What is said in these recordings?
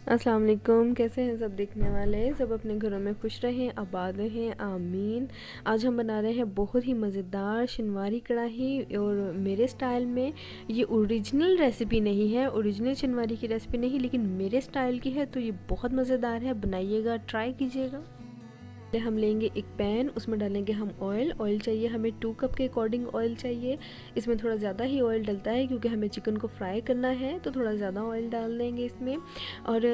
अस्सलाम वालेकुम। कैसे हैं सब देखने वाले? सब अपने घरों में खुश रहें, आबाद रहें, आमीन। आज हम बना रहे हैं बहुत ही मज़ेदार शनवारी कढ़ाई, और मेरे स्टाइल में। ये ओरिजिनल रेसिपी नहीं है, ओरिजिनल शनवारी की रेसिपी नहीं, लेकिन मेरे स्टाइल की है, तो ये बहुत मज़ेदार है। बनाइएगा, ट्राई कीजिएगा। हम लेंगे एक पैन, उसमें डालेंगे हम ऑयल चाहिए हमें 2 कप के अकॉर्डिंग ऑयल चाहिए। इसमें थोड़ा ज़्यादा ही ऑयल डलता है क्योंकि हमें चिकन को फ्राई करना है, तो थोड़ा ज़्यादा ऑयल डाल देंगे इसमें। और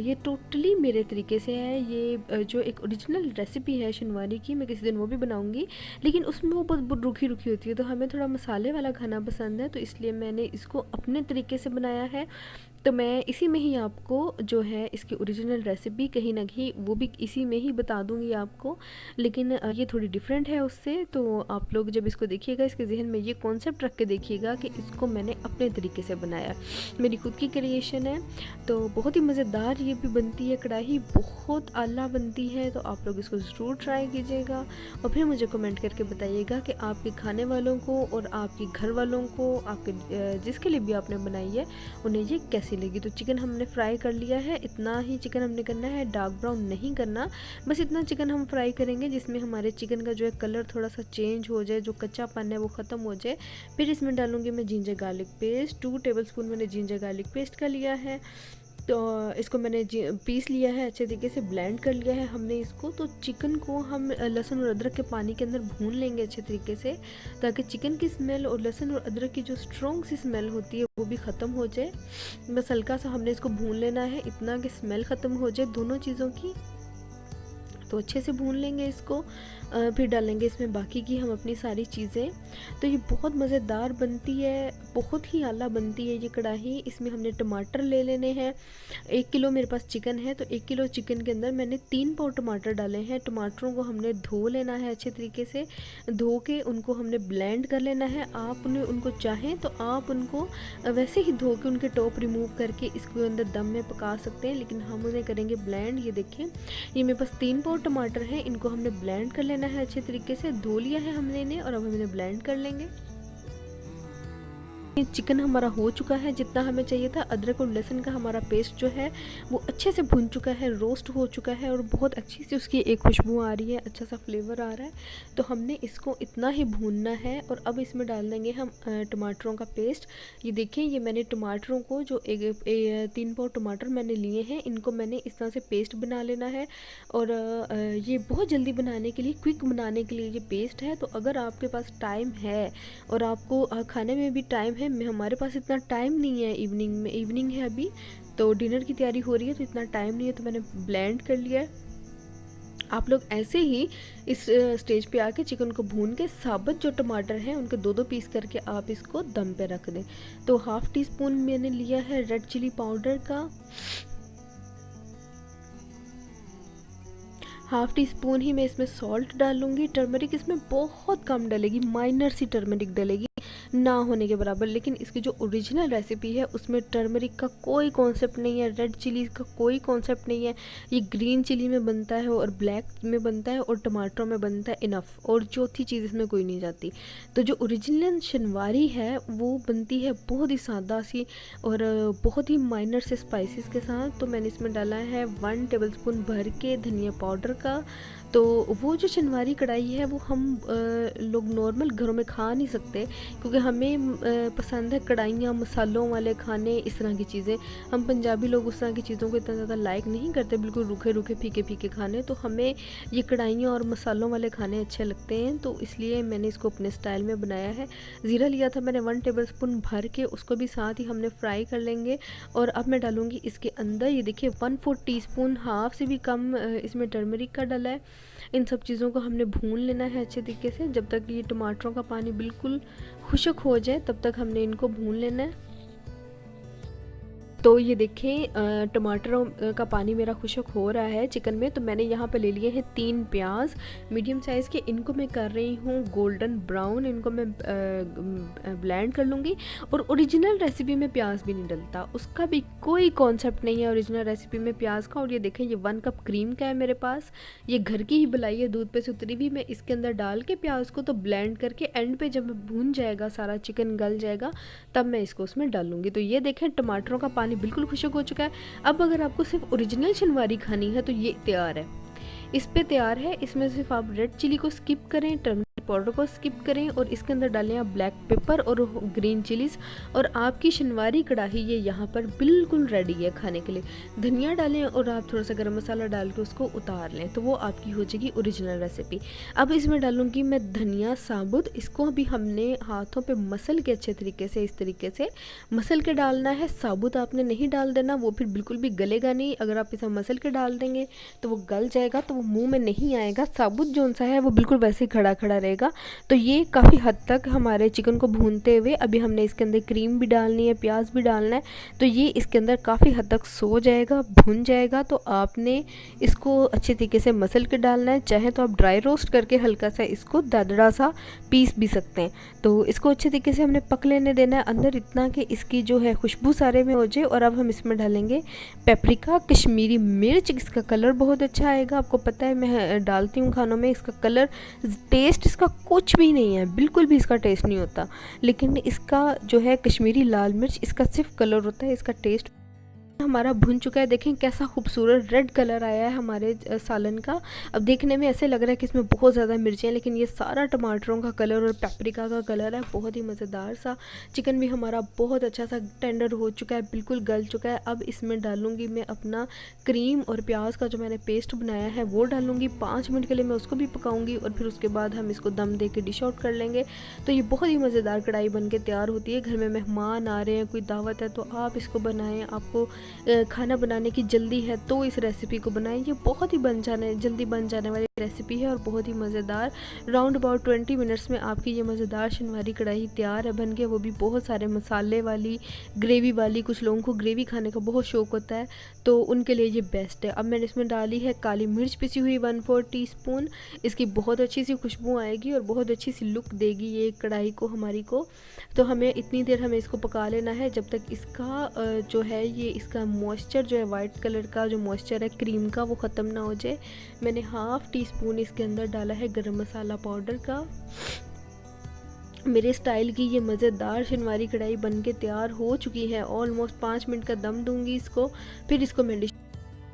ये टोटली मेरे तरीके से है। ये जो एक ओरिजिनल रेसिपी है शनवारी की, मैं किसी दिन वो भी बनाऊँगी, लेकिन उसमें वो बहुत रूखी रूखी होती है, तो हमें थोड़ा मसाले वाला खाना पसंद है, तो इसलिए मैंने इसको अपने तरीके से बनाया है। तो मैं इसी में ही आपको जो है इसकी ओरिजिनल रेसिपी कहीं ना कहीं वो भी इसी में ही बता दूंगी आपको, लेकिन ये थोड़ी डिफरेंट है उससे। तो आप लोग जब इसको देखिएगा, इसके जहन में ये कॉन्सेप्ट रख के देखिएगा कि इसको मैंने अपने तरीके से बनाया, मेरी खुद की क्रिएशन है। तो बहुत ही मज़ेदार ये भी बनती है कढ़ाई, बहुत आला बनती है। तो आप लोग इसको ज़रूर ट्राई कीजिएगा और फिर मुझे कमेंट करके बताइएगा कि आपके खाने वालों को और आपके घर वालों को, आपके जिसके लिए भी आपने बनाई है, उन्हें ये कैसी लगी। तो चिकन हमने फ्राई कर लिया है, इतना ही चिकन हमने करना है, डार्क ब्राउन नहीं करना। बस इतना चिकन हम फ्राई करेंगे जिसमें हमारे चिकन का जो है कलर थोड़ा सा चेंज हो जाए, जो कच्चापन है वो ख़त्म हो जाए। फिर इसमें डालूंगी मैं जिंजर गार्लिक पेस्ट, 2 टेबलस्पून मैंने जिंजर गार्लिक पेस्ट का लिया है। तो इसको मैंने पीस लिया है, अच्छे तरीके से ब्लेंड कर लिया है हमने इसको। तो चिकन को हम लहसुन और अदरक के पानी के अंदर भून लेंगे अच्छे तरीके से, ताकि चिकन की स्मेल और लहसुन और अदरक की जो स्ट्रॉन्ग सी स्मेल होती है वो भी ख़त्म हो जाए। बस हल्का सा हमने इसको भून लेना है, इतना कि स्मेल ख़त्म हो जाए दोनों चीज़ों की। तो अच्छे से भून लेंगे इसको। फिर डालेंगे इसमें बाकी की हम अपनी सारी चीज़ें। तो ये बहुत मज़ेदार बनती है, बहुत ही आला बनती है ये कढ़ाई। इसमें हमने टमाटर ले लेने हैं। 1 किलो मेरे पास चिकन है, तो 1 किलो चिकन के अंदर मैंने 3 पाव टमाटर डाले हैं। टमाटरों को हमने धो लेना है अच्छे तरीके से, धो के उनको हमने ब्लेंड कर लेना है। आप उनको चाहें तो आप उनको वैसे ही धो के उनके टॉप रिमूव करके इसके अंदर दम में पका सकते हैं, लेकिन हम उन्हें करेंगे ब्लेंड। ये देखें, ये मेरे पास 3 पाव टमाटर हैं, इनको हमने ब्लेंड कर लेना है अच्छे तरीके से। धो लिया है हमने इन्हें और अब हम इन्हें ब्लेंड कर लेंगे। चिकन हमारा हो चुका है जितना हमें चाहिए था। अदरक और लहसुन का हमारा पेस्ट जो है वो अच्छे से भुन चुका है, रोस्ट हो चुका है, और बहुत अच्छी सी उसकी एक खुशबू आ रही है, अच्छा सा फ्लेवर आ रहा है। तो हमने इसको इतना ही भूनना है। और अब इसमें डाल देंगे हम टमाटरों का पेस्ट। ये देखें, ये मैंने टमाटरों को जो 3 पाव टमाटर मैंने लिए हैं, इनको मैंने इस तरह से पेस्ट बना लेना है। और ये बहुत जल्दी बनाने के लिए, क्विक बनाने के लिए ये पेस्ट है। तो अगर आपके पास टाइम है और आपको खाने में भी टाइम है, हमारे पास इतना टाइम नहीं है, इवनिंग है अभी, तो डिनर की तैयारी हो रही है, तो इतना टाइम नहीं है, तो मैंने ब्लेंड कर लिया है। आप लोग ऐसे ही इस स्टेज पे आके चिकन को भून के साबुत जो टमाटर हैं उनके 2-2 पीस करके आप इसको दम पे रख दें। तो ½ टी स्पून मैंने लिया है रेड चिली पाउडर का, ½ टी स्पून ही मैं इसमें सॉल्ट डालूंगी। टर्मरिक इसमें बहुत कम डलेगी, माइनर सी टर्मरिक डलेगी, ना होने के बराबर। लेकिन इसकी जो ओरिजिनल रेसिपी है उसमें टर्मरिक का कोई कॉन्सेप्ट नहीं है, रेड चिली का कोई कॉन्सेप्ट नहीं है। ये ग्रीन चिली में बनता है और ब्लैक में बनता है और टमाटरों में बनता है, इनफ। और चौथी चीज़ इसमें कोई नहीं जाती। तो जो ओरिजिनल शनवारी है वो बनती है बहुत ही सादा सी और बहुत ही माइनर से स्पाइसेस के साथ। तो मैंने इसमें डाला है 1 टेबलस्पून भर के धनिया पाउडर का। तो वो जो शनवारी कढ़ाई है वो हम लोग नॉर्मल घरों में खा नहीं सकते, क्योंकि हमें पसंद है कढ़ाइयाँ, मसालों वाले खाने, इस तरह की चीज़ें। हम पंजाबी लोग उस तरह की चीज़ों को इतना ज़्यादा लाइक नहीं करते, बिल्कुल रूखे रूखे फीके फीके खाने। तो हमें ये कढ़ाइयाँ और मसालों वाले खाने अच्छे लगते हैं, तो इसलिए मैंने इसको अपने स्टाइल में बनाया है। ज़ीरा लिया था मैंने 1 टेबलस्पून भर के, उसको भी साथ ही हमने फ्राई कर लेंगे। और अब मैं डालूँगी इसके अंदर, ये देखिए 1/4 टीस्पून, हाफ से भी कम इसमें टर्मरिक का डाला है। इन सब चीज़ों को हमने भून लेना है अच्छे तरीके से, जब तक ये टमाटरों का पानी बिल्कुल खुश्क हो जाए तब तक हमने इनको भून लेना है। तो ये देखें, टमाटरों का पानी मेरा खुश्क हो रहा है चिकन में। तो मैंने यहाँ पे ले लिए हैं 3 प्याज मीडियम साइज़ के, इनको मैं कर रही हूँ गोल्डन ब्राउन, इनको मैं ब्लेंड कर लूँगी। और ओरिजिनल रेसिपी में प्याज भी नहीं डलता, उसका भी कोई कॉन्सेप्ट नहीं है ओरिजिनल रेसिपी में प्याज का। और ये देखें, ये 1 कप क्रीम का है मेरे पास, ये घर की ही बनाई है, दूध पे से उतरी भी। मैं इसके अंदर डाल के प्याज को तो ब्लेंड करके एंड पे जब भून जाएगा, सारा चिकन गल जाएगा, तब मैं इसको उसमें डालूँगी। तो ये देखें, टमाटरों का पानी ये बिल्कुल खुश्क हो चुका है। अब अगर आपको सिर्फ ओरिजिनल शनवारी खानी है तो ये तैयार है, इस पे तैयार है। इसमें सिर्फ आप रेड चिली को स्किप करें, टर्मरिक पाउडर को स्किप करें और इसके अंदर डालें आप ब्लैक पेपर और ग्रीन चिलीज़, और आपकी शनवारी कढ़ाई ये यहाँ पर बिल्कुल रेडी है खाने के लिए। धनिया डालें और आप थोड़ा सा गरम मसाला डाल के उसको उतार लें, तो वो आपकी हो जाएगी ओरिजिनल रेसिपी। अब इसमें डालूंगी मैं धनिया साबुत, इसको भी हमने हाथों पे मसल के अच्छे तरीके से, इस तरीके से मसल के डालना है। साबुत आपने नहीं डाल देना, वो फिर बिल्कुल भी गलेगा नहीं। अगर आप इसे मसल के डाल देंगे तो वो गल जाएगा, तो वो मुंह में नहीं आएगा। साबुत जो सा है वो बिल्कुल वैसे ही खड़ा खड़ा रहेगा। तो ये काफ़ी हद तक हमारे चिकन को भूनते हुए, अभी हमने इसके अंदर क्रीम भी डालनी है, प्याज भी डालना है, तो ये इसके अंदर काफ़ी हद तक सो जाएगा, भुन जाएगा। तो आपने इसको अच्छे तरीके से मसल के डालना है। चाहे तो आप ड्राई रोस्ट करके हल्का सा इसको दरदरा सा पीस भी सकते हैं। तो इसको अच्छे तरीके से हमने पक लेने देना है अंदर, इतना कि इसकी जो है खुशबू सारे में हो जाए। और अब हम इसमें डालेंगे पेपरिका, कश्मीरी मिर्च, इसका कलर बहुत अच्छा आएगा। आपको पता है मैं डालती हूँ खानों में, इसका कलर, टेस्ट इसका कुछ भी नहीं है, बिल्कुल भी इसका टेस्ट नहीं होता। लेकिन इसका जो है कश्मीरी लाल मिर्च, इसका सिर्फ कलर होता है, इसका टेस्ट हमारा भुन चुका है। देखें कैसा खूबसूरत रेड कलर आया है हमारे सालन का। अब देखने में ऐसे लग रहा है कि इसमें बहुत ज़्यादा मिर्चें हैं, लेकिन ये सारा टमाटरों का कलर और पेपरिका का कलर है। बहुत ही मज़ेदार सा चिकन भी हमारा बहुत अच्छा सा टेंडर हो चुका है, बिल्कुल गल चुका है। अब इसमें डालूंगी मैं अपना क्रीम और प्याज का जो मैंने पेस्ट बनाया है वो डालूंगी। 5 मिनट के लिए मैं उसको भी पकाऊंगी और फिर उसके बाद हम इसको दम दे के डिश आउट कर लेंगे। तो ये बहुत ही मज़ेदार कढ़ाई बन के तैयार होती है। घर में मेहमान आ रहे हैं, कोई दावत है, तो आप इसको बनाएं। आपको खाना बनाने की जल्दी है तो इस रेसिपी को बनाएं। ये बहुत ही जल्दी बन जाने वाली रेसिपी है और बहुत ही मज़ेदार। राउंड अबाउट 20 मिनट्स में आपकी ये मज़ेदार शनवारी कढ़ाई तैयार है बन के, वो भी बहुत सारे मसाले वाली, ग्रेवी वाली। कुछ लोगों को ग्रेवी खाने का बहुत शौक़ होता है, तो उनके लिए ये बेस्ट है। अब मैंने इसमें डाली है काली मिर्च पिसी हुई 1/4 टीस्पून। इसकी बहुत अच्छी सी खुशबू आएगी और बहुत अच्छी सी लुक देगी ये कढ़ाई को हमारी को। तो हमें इतनी देर हमें इसको पका लेना है जब तक इसका जो है ये इसका मॉइस्चर जो है वाइट कलर का जो मॉइस्चर है क्रीम का वो ख़त्म ना हो जाए। मैंने 1/2 टीस्पून इसके अंदर डाला है गरम मसाला पाउडर का। मेरे स्टाइल की ये मज़ेदार शनवारी कढ़ाई बन के तैयार हो चुकी है। ऑलमोस्ट 5 मिनट का दम दूंगी इसको, फिर इसको मैं डिश।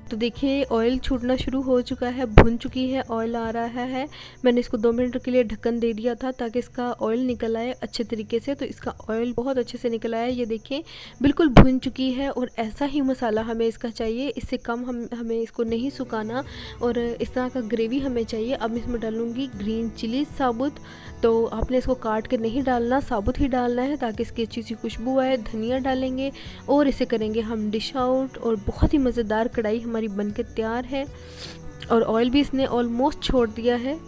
तो देखिए ऑयल छूटना शुरू हो चुका है, भुन चुकी है, ऑयल आ रहा है। मैंने इसको 2 मिनट के लिए ढक्कन दे दिया था ताकि इसका ऑयल निकल आए अच्छे तरीके से। तो इसका ऑयल बहुत अच्छे से निकल आया, ये देखिए बिल्कुल भुन चुकी है। और ऐसा ही मसाला हमें इसका चाहिए, इससे कम हमें इसको नहीं सुखाना और इस तरह का ग्रेवी हमें चाहिए। अब इसमें डालूँगी ग्रीन चिली साबुत, तो आपने इसको काट के नहीं डालना, साबुत ही डालना है ताकि इसकी अच्छी सी खुशबू आए। धनिया डालेंगे और इसे करेंगे हम डिश आउट। और बहुत ही मज़ेदार कढ़ाई हमारी बन के तैयार है और ऑयल भी इसने ऑलमोस्ट छोड़ दिया है।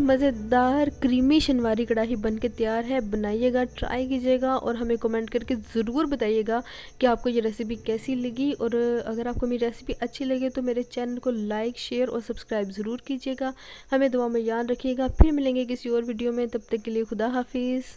मज़ेदार क्रीमी शनवारी कढ़ाई बन के तैयार है। बनाइएगा, ट्राई कीजिएगा और हमें कमेंट करके ज़रूर बताइएगा कि आपको ये रेसिपी कैसी लगी। और अगर आपको मेरी रेसिपी अच्छी लगे तो मेरे चैनल को लाइक, शेयर और सब्सक्राइब ज़रूर कीजिएगा। हमें दुआ में याद रखिएगा। फिर मिलेंगे किसी और वीडियो में, तब तक के लिए खुदा हाफिज़।